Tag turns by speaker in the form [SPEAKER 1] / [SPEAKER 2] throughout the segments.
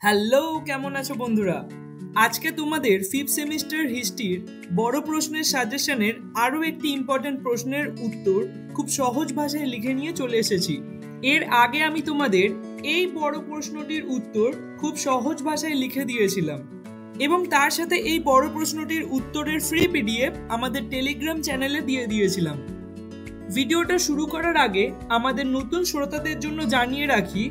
[SPEAKER 1] Hello, কেমন আছো বন্ধুরা? আজকে তোমাদের ফিফথ সেমিস্টার হিস্ট্রির বড় প্রশ্নের সাজেশনের আরও একটি ইম্পর্টেন্ট প্রশ্নের উত্তর খুব সহজ ভাষায় লিখে নিয়ে চলে এসেছি। এর আগে আমি তোমাদের এই বড় প্রশ্নটির উত্তর খুব সহজ ভাষায় লিখে দিয়েছিলাম এবং তার সাথে এই বড় প্রশ্নটির উত্তরের ফ্রি পিডিএফ আমাদের টেলিগ্রাম চ্যানেলে দিয়ে দিয়েছিলাম। ভিডিওটা শুরু করার আগে আমাদের নতুন শ্রোতাদের জন্য জানিয়ে রাখি,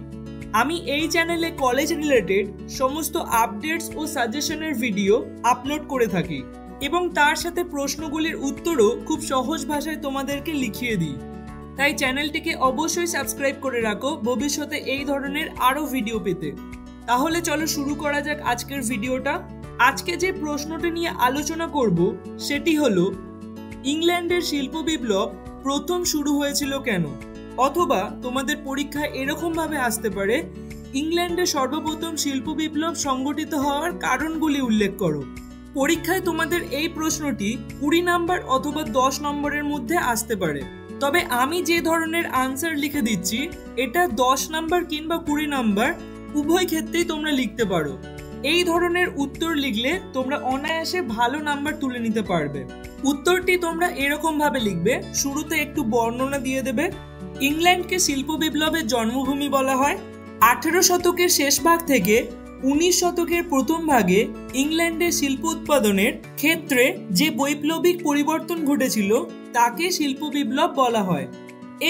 [SPEAKER 1] আমি এই চ্যানেলে কলেজ রিলেটেড সমস্ত আপডেটস ও সাজেশনের ভিডিও আপলোড করে থাকি এবং তার সাথে প্রশ্নগুলির উত্তরও খুব সহজ ভাষায় তোমাদেরকে লিখিয়ে দিই। তাই চ্যানেলটিকে অবশ্যই সাবস্ক্রাইব করে রাখো ভবিষ্যতে এই ধরনের আরও ভিডিও পেতে। তাহলে চলো শুরু করা যাক আজকের ভিডিওটা। আজকে যে প্রশ্নটি নিয়ে আলোচনা করব সেটি হলো, ইংল্যান্ডের শিল্প বিপ্লব প্রথম শুরু হয়েছিল কেন? অথবা তোমাদের পরীক্ষায় এরকম ভাবে আসতে পারে, ইংল্যান্ডে সর্বপ্রথম শিল্প বিপ্লব সংগঠিত হওয়ার কারণগুলি উল্লেখ করো। পরীক্ষায় তোমাদের এই প্রশ্নটি 20 নাম্বার অথবা 10 নম্বরের মধ্যে আসতে পারে, তবে আমি যে ধরনের আনসার লিখে দিচ্ছি এটা 10 নাম্বার কিংবা 20 নাম্বার উভয় ক্ষেত্রেই তোমরা লিখতে পারো। এই ধরনের উত্তর লিখলে তোমরা অনায়াসে ভালো নাম্বার তুলে নিতে পারবে। উত্তরটি তোমরা এরকম ভাবে লিখবে, শুরুতে একটু বর্ণনা দিয়ে দেবে। ইংল্যান্ডকে শিল্প বিপ্লবের জন্মভূমি বলা হয়। 18 শতকের শেষ ভাগ থেকে 19 শতকের প্রথম ভাগে ইংল্যান্ডে শিল্প উৎপাদনের ক্ষেত্রে যে বৈপ্লবিক পরিবর্তন ঘটেছিল তাকে শিল্প বিপ্লব বলা হয়।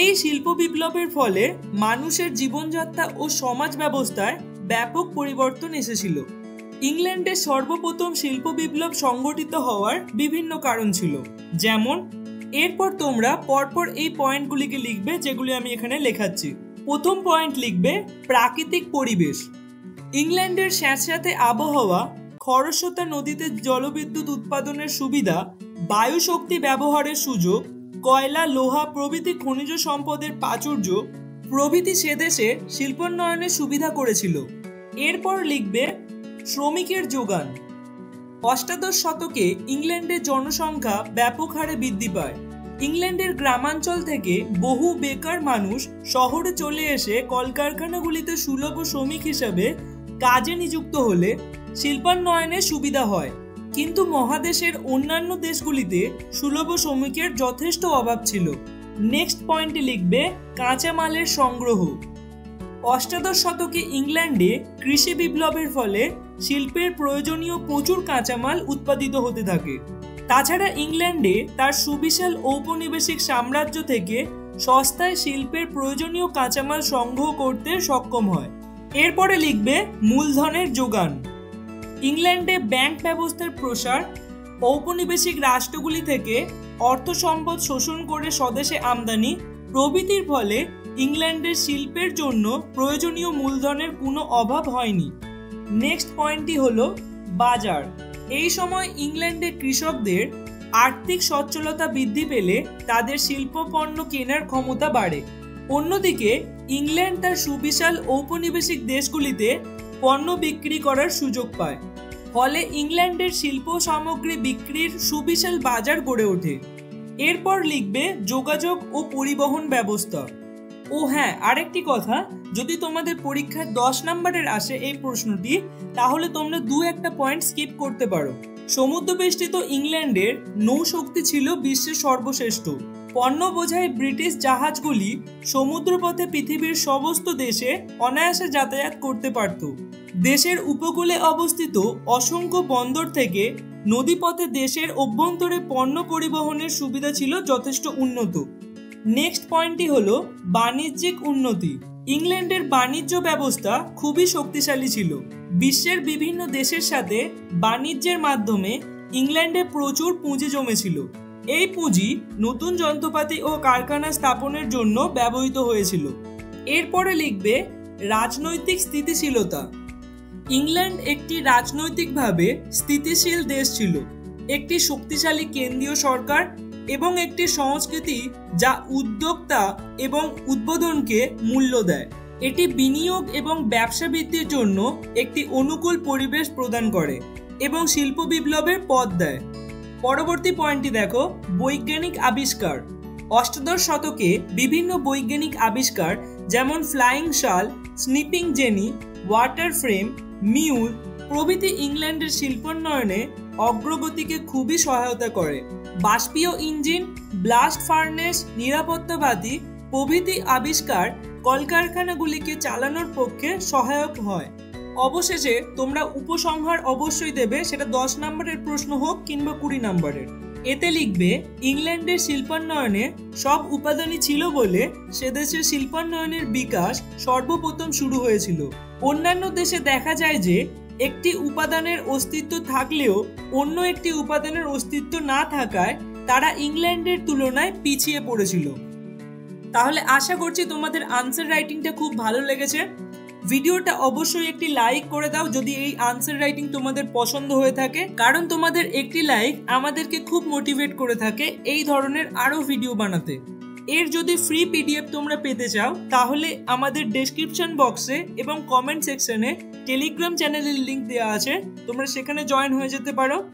[SPEAKER 1] এই শিল্প বিপ্লবের ফলে মানুষের জীবনযাত্রা ও সমাজ ব্যবস্থায় ব্যাপক পরিবর্তন এসেছিল। ইংল্যান্ডে সর্বপ্রথম শিল্প বিপ্লব সংগঠিত হওয়ার বিভিন্ন কারণ ছিল, যেমন এরপর তোমরা পরপর এই পয়েন্টগুলিকে লিখবে যেগুলি আমি এখানে লেখাচ্ছি। প্রথম পয়েন্ট লিখবে প্রাকৃতিক পরিবেশ। ইংল্যান্ডের স্যাঁতস্যাঁতে আবহাওয়া, খরস্রোতা নদীতে জলবিদ্যুৎ উৎপাদনের সুবিধা, বায়ু শক্তি ব্যবহারের সুযোগ, কয়লা, লোহা প্রভৃতি খনিজ সম্পদের প্রাচুর্য প্রভৃতি সে দেশে শিল্পোন্নয়নের সুবিধা করেছিল। এরপর লিখবে শ্রমিকের যোগান। অষ্টাদশ শতকে ইংল্যান্ডের জনসংখ্যা ব্যাপক হারে বৃদ্ধি পায়। ইংল্যান্ডের গ্রামাঞ্চল থেকে বহু বেকার মানুষ শহরে চলে এসে কলকারখানাগুলিতে সুলভ শ্রমিক হিসাবে কাজে নিযুক্ত হলে শিল্পান্নয়নের সুবিধা হয়, কিন্তু মহাদেশের অন্যান্য দেশগুলিতে সুলভ শ্রমিকের যথেষ্ট অভাব ছিল। নেক্সট পয়েন্টে লিখবে কাঁচামালের সংগ্রহ। অষ্টাদশ শতকে ইংল্যান্ডে কৃষি বিপ্লবের ফলে শিল্পের প্রয়োজনীয় প্রচুর কাঁচামাল উৎপাদিত হতে থাকে। তাছাড়া ইংল্যান্ডে তার সুবিশাল ঔপনিবেশিক সাম্রাজ্য থেকে সস্তায় শিল্পের প্রয়োজনীয় কাঁচামাল সংগ্রহ করতে সক্ষম হয়। এরপরে লিখবে মূলধনের যোগান। ইংল্যান্ডে ব্যাংক ব্যবস্থার প্রসার, ঔপনিবেশিক রাষ্ট্রগুলি থেকে অর্থ সম্পদ শোষণ করে স্বদেশে আমদানি প্রভৃতির ফলে ইংল্যান্ডের শিল্পের জন্য প্রয়োজনীয় মূলধনের কোনো অভাব হয়নি। নেক্সট পয়েন্টটি হলো বাজার। এই সময় ইংল্যান্ডের কৃষকদের আর্থিক সচ্ছলতা বৃদ্ধি পেলে তাদের শিল্প পণ্য কেনার ক্ষমতা বাড়ে। অন্যদিকে ইংল্যান্ড তার সুবিশাল ঔপনিবেশিক দেশগুলিতে পণ্য বিক্রি করার সুযোগ পায়, ফলে ইংল্যান্ডের শিল্প সামগ্রী বিক্রির সুবিশাল বাজার গড়ে ওঠে। এরপর লিখবে যোগাযোগ ও পরিবহন ব্যবস্থা। ও হ্যাঁ, আরেকটি কথা, যদি তোমাদের পরীক্ষায় 10 নম্বরের আসে এই প্রশ্নটি, তাহলে তোমরা একটা পয়েন্ট স্কিপ করতে পারো। সমুদ্রবেষ্টিত ইংল্যান্ডের নৌশক্তি ছিল বিশ্বের সর্বশ্রেষ্ঠ। পণ্য বোঝাই ব্রিটিশ জাহাজগুলি সমুদ্রপথে পৃথিবীর সমস্ত দেশে অনায়াসে যাতায়াত করতে পারত। দেশের উপকূলে অবস্থিত অসংখ্য বন্দর থেকে নদীপথে দেশের অভ্যন্তরে পণ্য পরিবহনের সুবিধা ছিল যথেষ্ট উন্নত। নেক্সট পয়েন্টটি হলো বাণিজ্যিক উন্নতি। ইংল্যান্ডের বাণিজ্য ব্যবস্থা খুবই শক্তিশালী ছিল। বিশ্বের বিভিন্ন দেশের সাথে বাণিজ্যের মাধ্যমে ইংল্যান্ডে প্রচুর পুঁজি জমেছিল। এই পুঁজি নতুন যন্ত্রপাতি ও কারখানা স্থাপনের জন্য ব্যবহৃত হয়েছিল। এরপরে লিখবে রাজনৈতিক স্থিতিশীলতা। ইংল্যান্ড একটি রাজনৈতিকভাবে স্থিতিশীল দেশ ছিল। একটি শক্তিশালী কেন্দ্রীয় সরকার এবং একটি সংস্কৃতি যা উদ্যোক্তা এবং উদ্বোধনকে মূল্য দেয়। এটি বিনিয়োগ এবং ব্যবসা বৃদ্ধির জন্য একটি অনুকূল পরিবেশ প্রদান করে এবং শিল্প বিপ্লবের পথ দেয়। পরবর্তী পয়েন্টটি দেখো, বৈজ্ঞানিক আবিষ্কার। অষ্টাদশ শতকে বিভিন্ন বৈজ্ঞানিক আবিষ্কার যেমন ফ্লাইং শাল, snipping jenny, water frame mule প্রভৃতি ইংল্যান্ডের শিল্পোন্নয়নে অগ্রগতিকে খুবই সহায়তা করে। বাষ্পীয় ইঞ্জিন, ব্লাস্ট ফার্নেস, নিরাপত্তা বাতি প্রভৃতি আবিষ্কার কলকারখানাগুলিকে চালানোর পক্ষে সহায়ক হয়। অবশেষে তোমরা উপসংহার অবশ্যই দেবে, সেটা 10 নম্বরের প্রশ্ন হোক কিংবা 20 নম্বরের। এতে লিখবে ইংল্যান্ডের শিল্পান্নয়নে সব উপাদানই ছিল বলে সে দেশের শিল্পান্নয়নের বিকাশ সর্বপ্রথম শুরু হয়েছিল। অন্যান্য দেশে দেখা যায় যে একটি উপাদানের অস্তিত্ব থাকলেও অন্য একটি উপাদানের অস্তিত্ব না থাকায় তারা ইংল্যান্ডের তুলনায় পিছিয়ে পড়েছিল। তাহলে আশা করছি তোমাদের আনসার রাইটিংটা খুব ভালো লেগেছে। ভিডিওটা অবশ্যই একটি লাইক করে দাও যদি এই আনসার রাইটিং তোমাদের পছন্দ হয়ে থাকে, কারণ তোমাদের একটি লাইক আমাদেরকে খুব মোটিভেট করে থাকে এই ধরনের আরো ভিডিও বানাতে। এর যদি ফ্রি পিডিএফ তোমরা পেতে চাও তাহলে আমাদের ডেসক্রিপশন বক্সে এবং কমেন্ট সেকশনে টেলিগ্রাম চ্যানেলের লিংক দেওয়া আছে, তোমরা সেখানে জয়েন হয়ে যেতে পারো।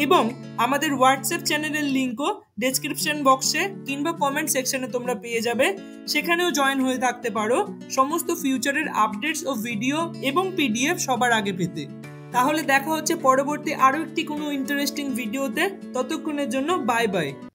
[SPEAKER 1] এবং আমাদের হোয়াটসঅ্যাপ চ্যানেলের লিংকও ডেসক্রিপশন বক্সে কিংবা কমেন্ট সেকশনে তোমরা পেয়ে যাবে, সেখানেও জয়েন হয়ে থাকতে পারো সমস্ত ফিউচারের আপডেটস ও ভিডিও এবং পিডিএফ সবার আগে পেতে। তাহলে দেখা হচ্ছে পরবর্তী আরো একটি কোনো ইন্টারেস্টিং ভিডিওতে। ততক্ষণের জন্য বাই বাই।